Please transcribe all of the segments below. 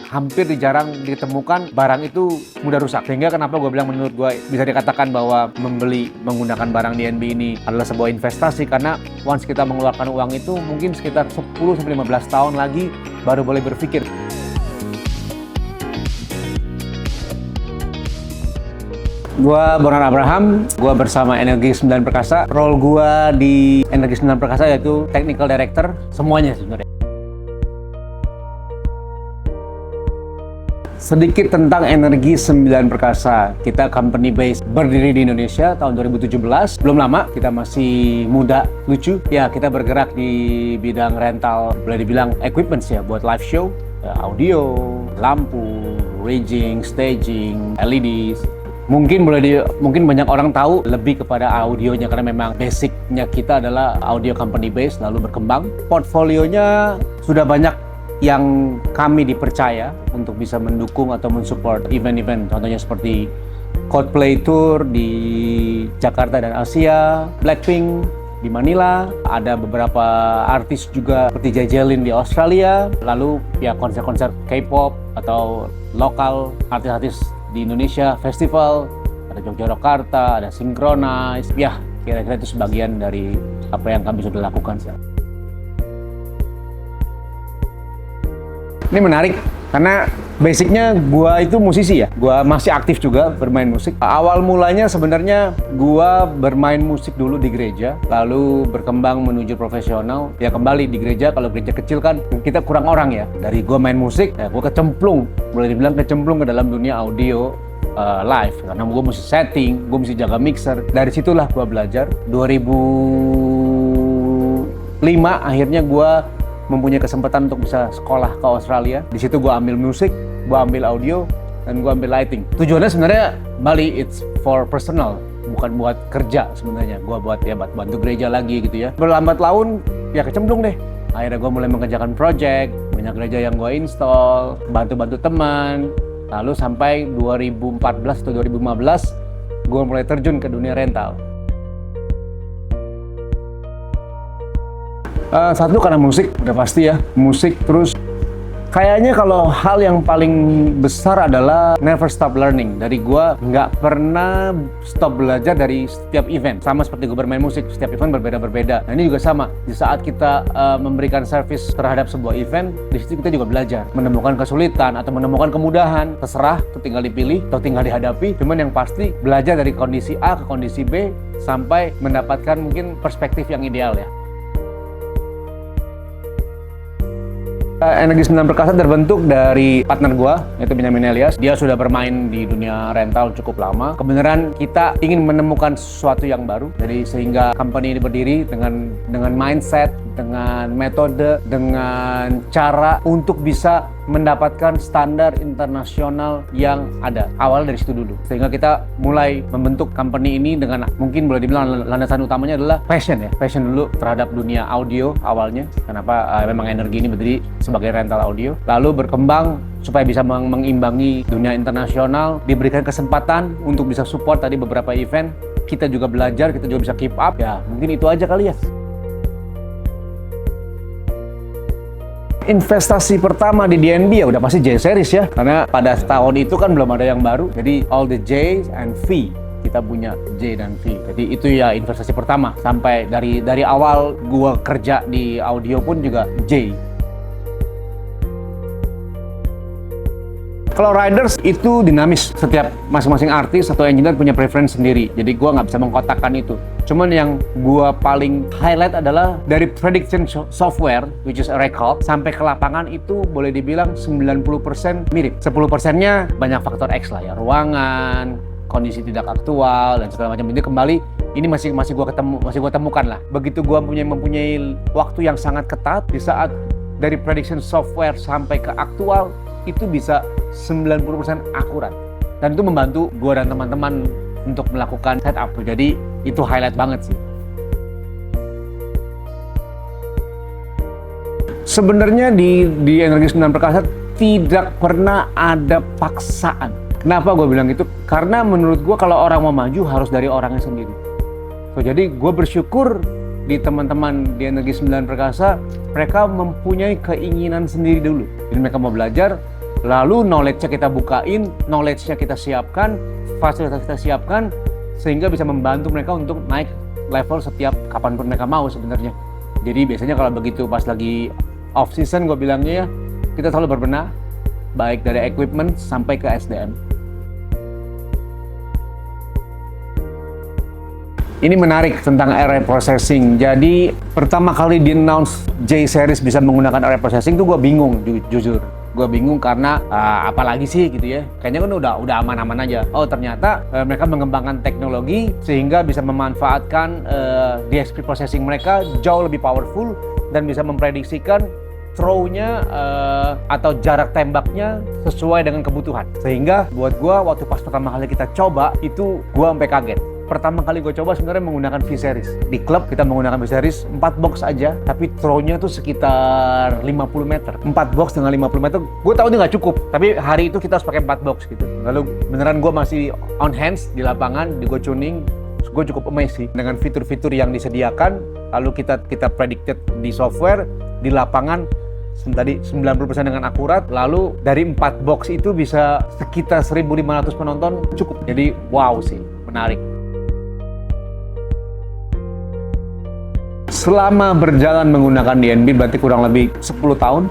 hampir jarang ditemukan barang itu mudah rusak. Sehingga kenapa gue bilang menurut gue bisa dikatakan bahwa membeli menggunakan barang DNB ini adalah sebuah investasi, karena once kita mengeluarkan uang itu mungkin sekitar 10-15 tahun lagi baru boleh berpikir. Gua Bonar Abraham, gua bersama Energi 9 Perkasa. Role gua di Energi 9 Perkasa yaitu Technical Director, semuanya sebenarnya. Sedikit tentang Energi 9 Perkasa. Kita company base berdiri di Indonesia tahun 2017. Belum lama, kita masih muda, lucu. Ya, kita bergerak di bidang rental, boleh dibilang equipment ya, buat live show, audio, lampu, rigging, staging, LEDs. Mungkin banyak orang tahu lebih kepada audionya, karena memang basicnya kita adalah audio company base, lalu berkembang. Portfolionya sudah banyak yang kami dipercaya untuk bisa mendukung atau mensupport event-event, contohnya seperti Coldplay Tour di Jakarta dan Asia, Blackpink di Manila, ada beberapa artis juga seperti Jejelyn di Australia, lalu ya konser-konser K-pop atau lokal artis-artis di Indonesia, festival, ada Yogyakarta, ada Synchronize, ya kira-kira itu sebagian dari apa yang kami sudah lakukan. Ini menarik karena basicnya gua itu musisi ya, gua masih aktif juga bermain musik. Awal mulanya sebenarnya gua bermain musik dulu di gereja, lalu berkembang menuju profesional. Ya kembali di gereja, kalau gereja kecil kan kita kurang orang ya. Dari gua main musik, ya gua kecemplung, boleh dibilang kecemplung ke dalam dunia audio live, karena gua mesti setting, gua mesti jaga mixer. Dari situlah gua belajar. 2005 akhirnya gua mempunyai kesempatan untuk bisa sekolah ke Australia. Di situ gue ambil musik, gue ambil audio, dan gue ambil lighting. Tujuannya sebenarnya Bali it's for personal, bukan buat kerja sebenarnya. Gue buat bantu gereja lagi gitu ya. Berlambat laun ya kecemplung deh. Akhirnya gue mulai mengerjakan project, banyak gereja yang gue install, bantu teman. Lalu sampai 2014 atau 2015 gue mulai terjun ke dunia rental. Satu karena musik, udah pasti ya, musik. Terus kayaknya kalau hal yang paling besar adalah never stop learning. Dari gua nggak pernah stop belajar dari setiap event. Sama seperti gua bermain musik, setiap event berbeda-berbeda. Nah ini juga sama, di saat kita memberikan service terhadap sebuah event, di situ kita juga belajar menemukan kesulitan atau menemukan kemudahan. Terserah, itu tinggal dipilih atau tinggal dihadapi. Cuman yang pasti belajar dari kondisi A ke kondisi B sampai mendapatkan mungkin perspektif yang ideal ya. Energi 9 Perkasa terbentuk dari partner gua, yaitu Benjamin Elias. Dia sudah bermain di dunia rental cukup lama. Kebenaran kita ingin menemukan sesuatu yang baru, jadi sehingga company ini berdiri dengan mindset, dengan metode, dengan cara untuk bisa mendapatkan standar internasional yang ada. Awal dari situ dulu. Sehingga kita mulai membentuk company ini dengan mungkin boleh dibilang landasan utamanya adalah passion ya. Passion dulu terhadap dunia audio awalnya. Kenapa memang Energi ini berdiri sebagai rental audio. Lalu berkembang supaya bisa mengimbangi dunia internasional, diberikan kesempatan untuk bisa support tadi beberapa event. Kita juga belajar, kita juga bisa keep up. Ya, mungkin itu aja kali ya. Investasi pertama di DNB ya udah pasti J series ya, karena pada tahun itu kan belum ada yang baru, jadi all the J and V kita punya J dan V. Jadi itu ya investasi pertama, sampai dari awal gua kerja di audio pun juga J. Kalau riders itu dinamis, setiap masing-masing artis atau engineer punya preference sendiri, jadi gua nggak bisa mengkotakkan itu. Cuman yang gua paling highlight adalah dari prediction software, which is a record, sampai ke lapangan itu boleh dibilang 90% mirip. 10%-nya banyak faktor X lah ya, ruangan, kondisi tidak aktual dan segala macam. Ini kembali ini masih gua temukan lah. Begitu gua mempunyai waktu yang sangat ketat, di saat dari prediction software sampai ke aktual itu bisa 90% akurat. Dan itu membantu gua dan teman-teman untuk melakukan setup. Jadi itu highlight banget sih. Sebenarnya di Energi 9 Perkasa tidak pernah ada paksaan. Kenapa gue bilang itu? Karena menurut gue kalau orang mau maju harus dari orangnya sendiri. Jadi gue bersyukur di teman-teman di Energi 9 Perkasa, mereka mempunyai keinginan sendiri dulu. Jadi mereka mau belajar, lalu knowledge-nya kita bukain, knowledge-nya kita siapkan, fasilitas kita siapkan, sehingga bisa membantu mereka untuk naik level setiap kapanpun mereka mau sebenarnya. Jadi biasanya kalau begitu pas lagi off season gue bilangnya ya, kita selalu berbenah, baik dari equipment sampai ke SDM. Ini menarik tentang array processing. Jadi pertama kali di announce J-Series bisa menggunakan array processing tuh gue bingung, jujur. Gue bingung karena apalagi sih gitu ya. Kayaknya kan udah aman-aman aja. Oh ternyata mereka mengembangkan teknologi sehingga bisa memanfaatkan DSP processing mereka jauh lebih powerful dan bisa memprediksikan throw-nya atau jarak tembaknya sesuai dengan kebutuhan. Sehingga buat gue waktu pas pertama kali kita coba itu gue sampai kaget. Pertama kali gue coba sebenarnya menggunakan V-Series. Di klub kita menggunakan V-Series 4 box aja, tapi throw-nya tuh sekitar 50 meter. 4 box dengan 50 meter, gue tahu ini nggak cukup. Tapi hari itu kita harus pakai 4 box gitu. Lalu beneran gue masih on hands di lapangan, di gue tuning. Gue cukup amazed sih dengan fitur-fitur yang disediakan. Lalu kita predicted di software, di lapangan tadi 90% dengan akurat. Lalu dari 4 box itu bisa sekitar 1.500 penonton cukup. Jadi wow sih, menarik. Selama berjalan menggunakan DNB berarti kurang lebih 10 tahun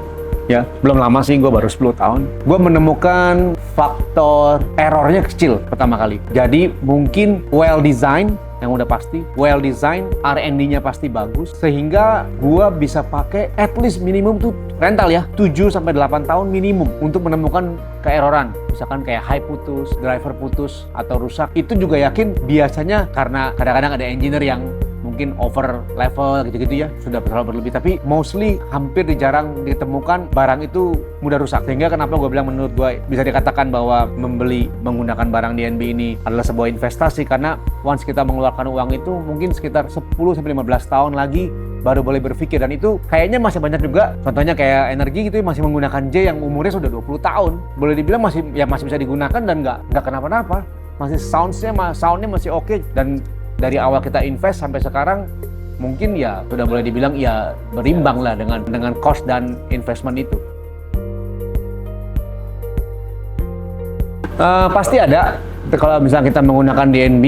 ya, belum lama sih, gue baru 10 tahun. Gue menemukan faktor errornya kecil pertama kali. Jadi mungkin well design yang udah pasti, well design, R&D-nya pasti bagus, sehingga gue bisa pakai at least minimum tuh rental ya, 7-8 tahun minimum untuk menemukan keeroran. Misalkan kayak high putus, driver putus, atau rusak. Itu juga yakin biasanya karena kadang-kadang ada engineer yang mungkin over level gitu-gitu ya, sudah terlalu berlebih, tapi mostly hampir jarang ditemukan barang itu mudah rusak. Sehingga kenapa gue bilang menurut gue bisa dikatakan bahwa membeli menggunakan barang DNB ini adalah sebuah investasi, karena once kita mengeluarkan uang itu mungkin sekitar 10-15 tahun lagi baru boleh berpikir. Dan itu kayaknya masih banyak juga, contohnya kayak energi gitu masih menggunakan J yang umurnya sudah 20 tahun, boleh dibilang masih bisa digunakan dan nggak kenapa-napa, masih soundnya masih oke. Dan dari awal kita invest sampai sekarang mungkin ya sudah boleh dibilang ya berimbang lah dengan cost dan investment itu. Pasti ada. Kalau misalnya kita menggunakan DNB,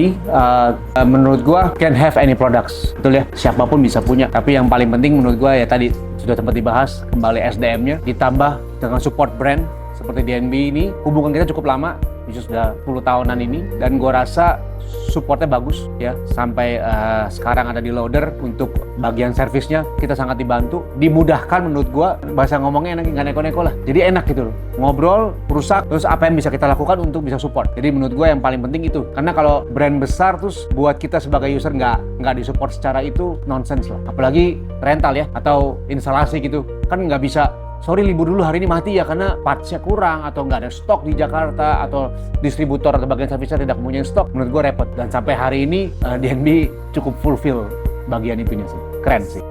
menurut gua can have any products, betul ya, siapapun bisa punya. Tapi yang paling penting menurut gua ya tadi sudah sempat dibahas, kembali SDM-nya ditambah dengan support brand seperti DNB ini. Hubungan kita cukup lama, bisa sudah 10 tahunan ini, dan gua rasa supportnya bagus ya, sampai sekarang ada di loader. Untuk bagian servisnya kita sangat dibantu, dimudahkan menurut gua, bahasa ngomongnya enak, nggak neko-neko lah, jadi enak gitu loh, ngobrol, rusak, terus apa yang bisa kita lakukan untuk bisa support. Jadi menurut gua yang paling penting itu, karena kalau brand besar terus buat kita sebagai user nggak disupport secara itu nonsense lah, apalagi rental ya atau instalasi gitu kan, nggak bisa sorry libur dulu hari ini mati ya karena partsnya kurang atau nggak ada stok di Jakarta atau distributor atau bagian servisnya tidak mempunyai stok. Menurut gue repot, dan sampai hari ini DNB cukup fulfill bagian itunya sih. Keren sih.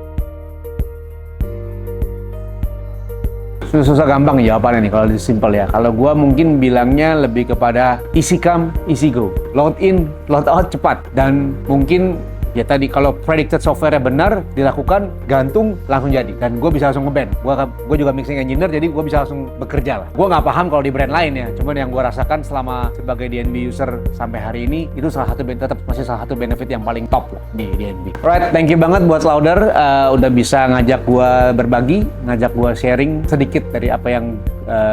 Susah gampang jawabannya nih kalau simple ya. Kalau gue mungkin bilangnya lebih kepada easy come, easy go. Load in, load out cepat, dan mungkin ya tadi kalau predicted software-nya benar dilakukan, gantung langsung jadi, dan gue bisa langsung ngeband. Gue juga mixing engineer, jadi gue bisa langsung bekerja lah. Gue nggak paham kalau di brand lain ya, cuman yang gue rasakan selama sebagai DNB user sampai hari ini, itu tetap masih salah satu benefit yang paling top lah di DNB. Alright, thank you banget buat Lauder udah bisa ngajak gue berbagi, ngajak gue sharing sedikit dari apa yang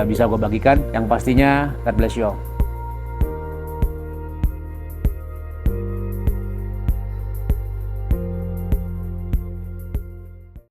bisa gue bagikan. Yang pastinya God bless you all.